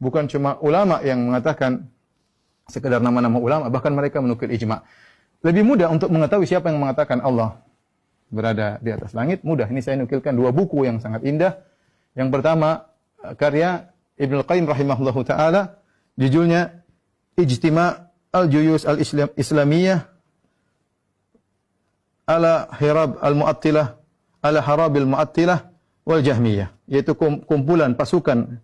bukan cuma ulama yang mengatakan sekedar nama-nama ulama, bahkan mereka menukil ijma'. Lebih mudah untuk mengetahui siapa yang mengatakan Allah berada di atas langit, mudah. Ini saya nukilkan dua buku yang sangat indah. Yang pertama, karya Ibnu Qayyim rahimahullahu taala, judulnya Ijtima' al-Juyus al-Islamiyah ala Hirab al-Mu'attilah, ala Harabil Mu'attilah wal Jahmiyah, yaitu kumpulan pasukan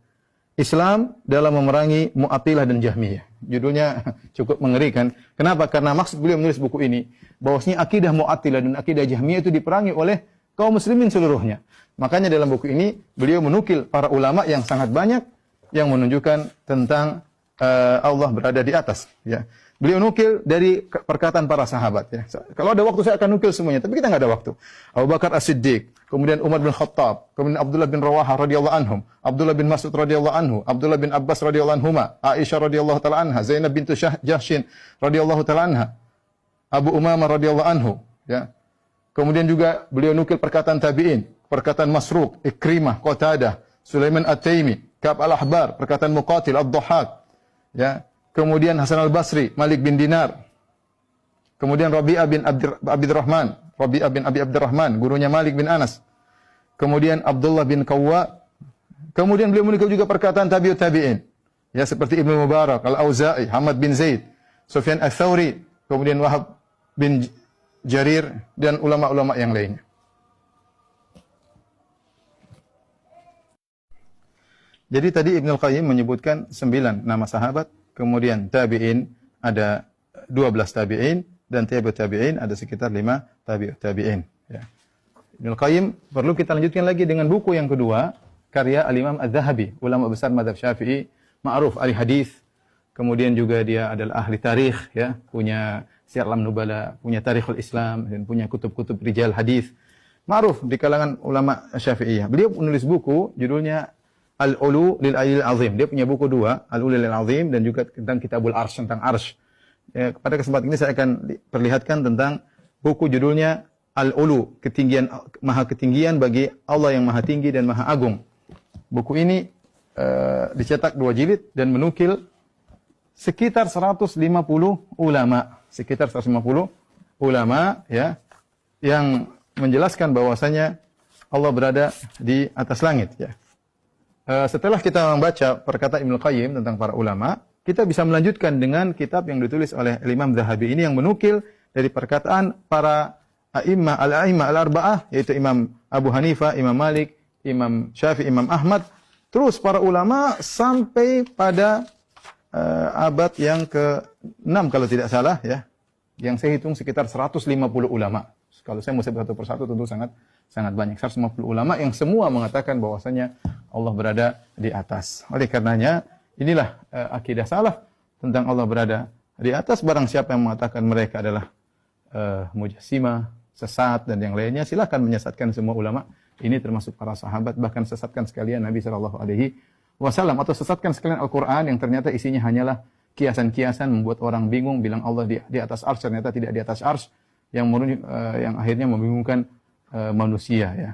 Islam dalam memerangi Mu'attilah dan Jahmiyah. Judulnya cukup mengerikan. Kenapa? Karena maksud beliau menulis buku ini, bahwasanya akidah Mu'attilah dan akidah Jahmiyah itu diperangi oleh kaum muslimin seluruhnya. Makanya dalam buku ini beliau menukil para ulama yang sangat banyak yang menunjukkan tentang Allah berada di atas. Ya. Beliau nukil dari perkataan para sahabat. Ya. Kalau ada waktu saya akan nukil semuanya, tapi kita nggak ada waktu. Abu Bakar As-Siddiq, kemudian Umar bin Khattab, kemudian Abdullah bin Rawaha radhiyallahu anhum, Abdullah bin Mas'ud radhiyallahu anhu, Abdullah bin Abbas radhiyallahu anhuma, Aisyah radhiyallahu taala anha, Zainab bintu Jahshin radhiyallahu taala anha, Abu Umamah radhiyallahu anhu. Ya. Kemudian juga beliau nukil perkataan tabi'in, perkataan Masruq, Ikrimah, Qatadah, Sulaiman At-Taimi, Ka'ab al-Ahbar, perkataan Muqatil, Ad-Dhahhak. Ya. Kemudian Hasan al-Basri, Malik bin Dinar. Kemudian Rabi'ah bin Abdurrahman, Rabi'ah bin Abi Abdurrahman, gurunya Malik bin Anas. Kemudian Abdullah bin Qawwa. Kemudian beliau menukil juga perkataan tabi'ut tabi'in. Ya, seperti Ibnu Mubarak, Al-Auza'i, Hamad bin Zaid, Sufyan Ats-Tsauri, kemudian Wahab bin Jarir dan ulama-ulama yang lainnya. Jadi tadi Ibnu Qayyim menyebutkan 9 nama sahabat, kemudian tabi'in ada 12 tabi'in, dan tabi'ut tabi'in ada sekitar 5 tabi'ut tabi'in. Ya. Ibnu Qayyim perlu kita lanjutkan lagi dengan buku yang kedua, karya Al-Imam Az-Zahabi, ulama besar mazhab Syafi'i, ma'ruf ahli hadis. Kemudian juga dia adalah ahli tarikh, ya, punya Syiar A'lam Nubala, punya Tarikhul Islam, dan punya kutub-kutub rijal hadis. Ma'ruf di kalangan ulama Syafi'iyah. Beliau menulis buku judulnya Al-Ulu lil Alil Azim. Dia punya buku dua, Al-Ulu lil Azim, dan juga tentang Kitabul Arsy, tentang Arsy. Ya, pada kesempatan ini saya akan perlihatkan tentang buku judulnya Al-Ulu, ketinggian, maha ketinggian bagi Allah yang maha tinggi dan maha agung. Buku ini dicetak 2 jilid dan menukil sekitar 150 ulama, ya, yang menjelaskan bahwasanya Allah berada di atas langit, ya. Setelah kita membaca perkataan Ibnu Qayyim tentang para ulama, kita bisa melanjutkan dengan kitab yang ditulis oleh Imam Zahabi ini yang menukil dari perkataan para a'immah al-arba'ah, yaitu Imam Abu Hanifah, Imam Malik, Imam Syafi'i, Imam Ahmad, terus para ulama sampai pada abad yang ke-6 kalau tidak salah, ya. Yang saya hitung sekitar 150 ulama. Kalau saya mau sebut satu persatu tentu sangat banyak. 150 ulama yang semua mengatakan bahwasanya Allah berada di atas. Oleh karenanya, inilah akidah salaf tentang Allah berada di atas. Barang siapa yang mengatakan mereka adalah mujassimah, sesat dan yang lainnya, silakan menyesatkan semua ulama. Ini termasuk para sahabat, bahkan sesatkan sekalian Nabi sallallahu alaihi wasallam, atau sesatkan sekalian Al-Qur'an yang ternyata isinya hanyalah kiasan-kiasan membuat orang bingung bilang Allah di atas arsy, ternyata tidak di atas arsy, yang akhirnya membingungkan manusia, ya.